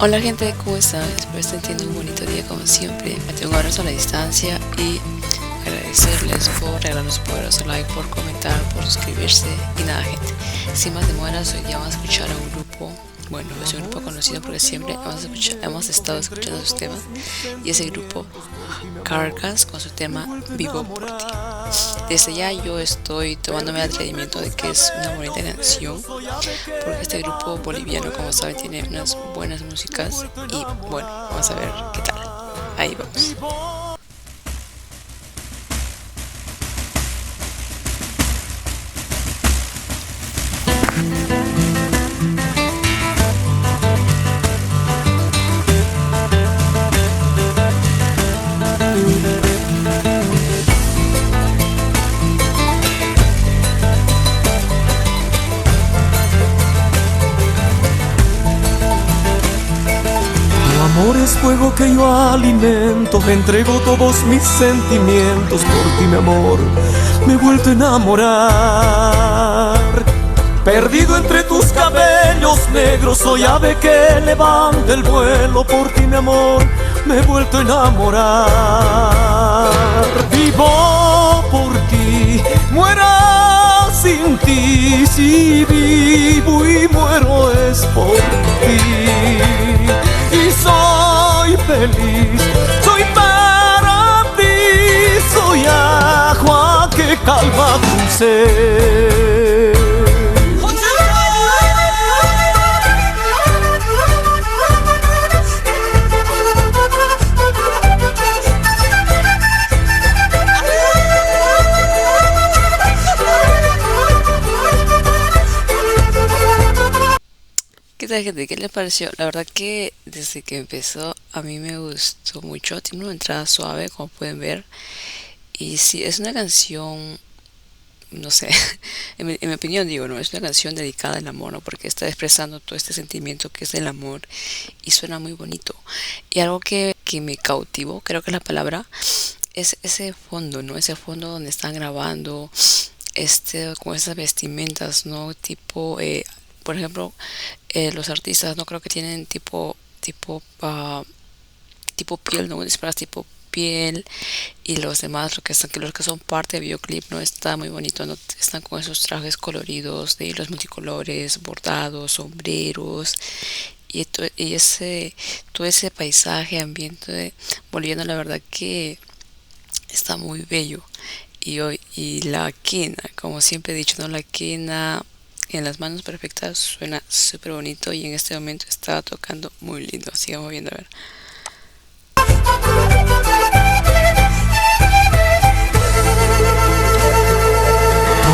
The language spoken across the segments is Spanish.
Hola gente, ¿cómo están? Espero estén teniendo un bonito día como siempre. Me tengo un abrazo a la distancia y agradecerles por regalarnos su poderoso like, por comentar, por suscribirse y nada gente. Sin más demoras, hoy ya vamos a escuchar a un grupo, bueno, es un grupo conocido porque siempre hemos estado escuchando sus temas y ese grupo Carcass con su tema Vivo por ti. Desde ya yo estoy tomándome el atrevimiento de que es una bonita canción porque este grupo boliviano, como saben, tiene unas buenas músicas y bueno, vamos a ver qué tal. Ahí vamos. Amor es fuego que yo alimento, entrego todos mis sentimientos por ti, mi amor, me he vuelto a enamorar. Perdido entre tus cabellos negros, soy ave que levanta el vuelo por ti, mi amor, me he vuelto a enamorar. Vivo por ti, muera sin ti, si vivo y muero es por ti. Y soy feliz, soy para ti, soy agua que calma tu sed. ¿Qué tal gente? ¿Qué les pareció? La verdad que desde que empezó a mí me gustó mucho. Tiene una entrada suave, como pueden ver. Y sí, es una canción, no sé, en mi opinión digo, no, es una canción dedicada al amor, ¿no? Porque está expresando todo este sentimiento que es el amor y suena muy bonito. Y algo que me cautivó, creo que es la palabra, es ese fondo, ¿no? Ese fondo donde están grabando, con esas vestimentas, ¿no? Tipo, por ejemplo, los artistas no creo que tienen tipo piel, no disparas tipo piel y los demás los que son parte del videoclip no está muy bonito, no están con esos trajes coloridos de hilos multicolores, bordados, sombreros y todo ese paisaje, ambiente boliviano, la verdad que está muy bello. Y la quena, como siempre he dicho, no, la quena en las manos perfectas suena súper bonito y en este momento está tocando muy lindo. Sigamos viendo a ver.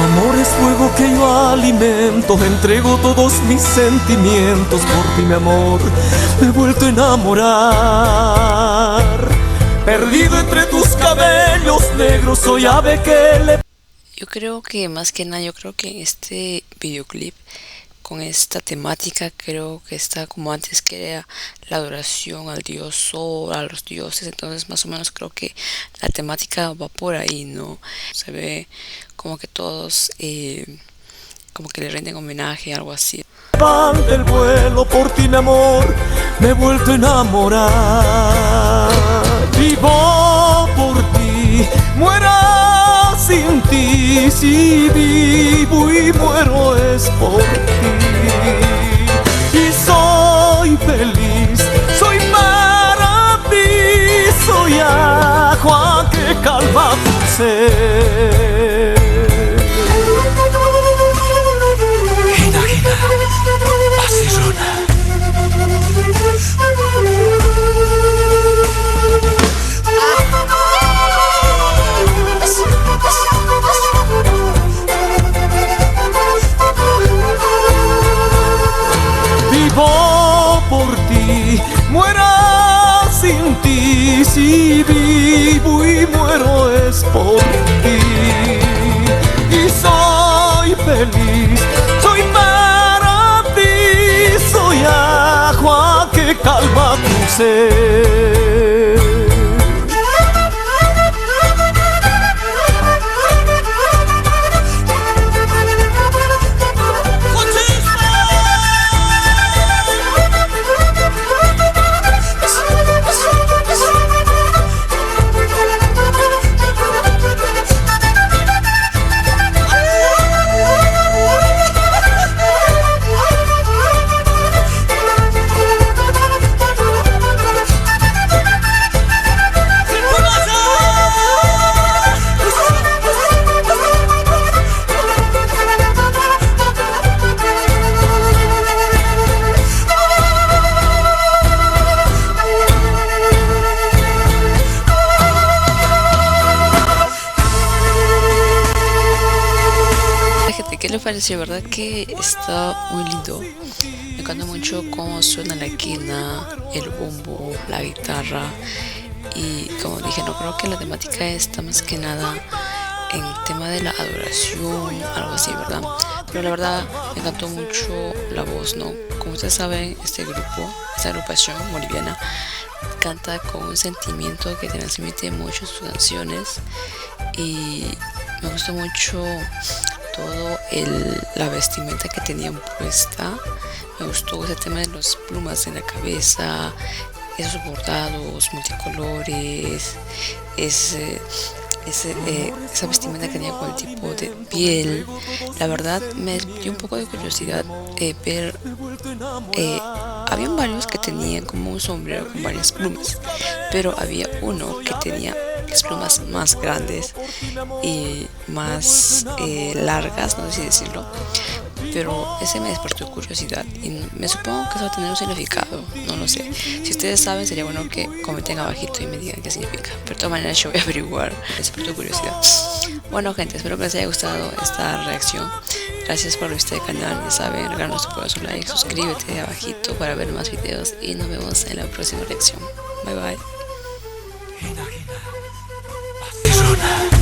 Amor es fuego que yo alimento, entrego todos mis sentimientos por ti, mi amor, me he vuelto a enamorar. Perdido entre tus cabellos negros, soy ave que le... Yo creo que más que nada, yo creo que en este videoclip, con esta temática, creo que está como antes que era la adoración al dios sol, a los dioses, entonces más o menos creo que la temática va por ahí, ¿no? Se ve como que todos, como que le rinden homenaje, algo así. Levanta el vuelo por ti, mi amor, me he vuelto a enamorar. Vivo por ti, muera sin ti, si vivo y muero es por ti. Y soy feliz, soy para ti, soy agua que calma tu sed. Vivo por ti, muera sin ti, si vivo y muero es por ti. Y soy feliz, soy para ti, soy agua que calma tu sed. gente, ¿qué les pareció? ¿Verdad que está muy lindo? Me encanta mucho cómo suena la quena, el bombo, la guitarra. Y como dije, no creo que la temática está más que nada en el tema de la adoración, algo así, ¿verdad? Pero la verdad me encantó mucho la voz, ¿no? Como ustedes saben, este grupo, esta agrupación boliviana, canta con un sentimiento que transmite mucho en sus canciones. Y me gustó mucho todo la vestimenta que tenían puesta. Me gustó ese tema de las plumas en la cabeza, esos bordados multicolores, esa vestimenta que tenía con el tipo de piel. La verdad me dio un poco de curiosidad ver. Habían varios que tenían como un sombrero con varias plumas, pero había uno que tenía las plumas más grandes y más largas, no sé si decirlo, pero ese me despertó curiosidad y me supongo que eso va a tener un significado, no lo sé. Si ustedes saben, sería bueno que comenten abajito y me digan qué significa, pero de todas maneras yo voy a averiguar. Me despertó curiosidad. Bueno, gente, espero que les haya gustado esta reacción. Gracias por este canal, ya saben, regálanos tu like, suscríbete abajito para ver más videos y nos vemos en la próxima reacción. Bye bye. Barcelona.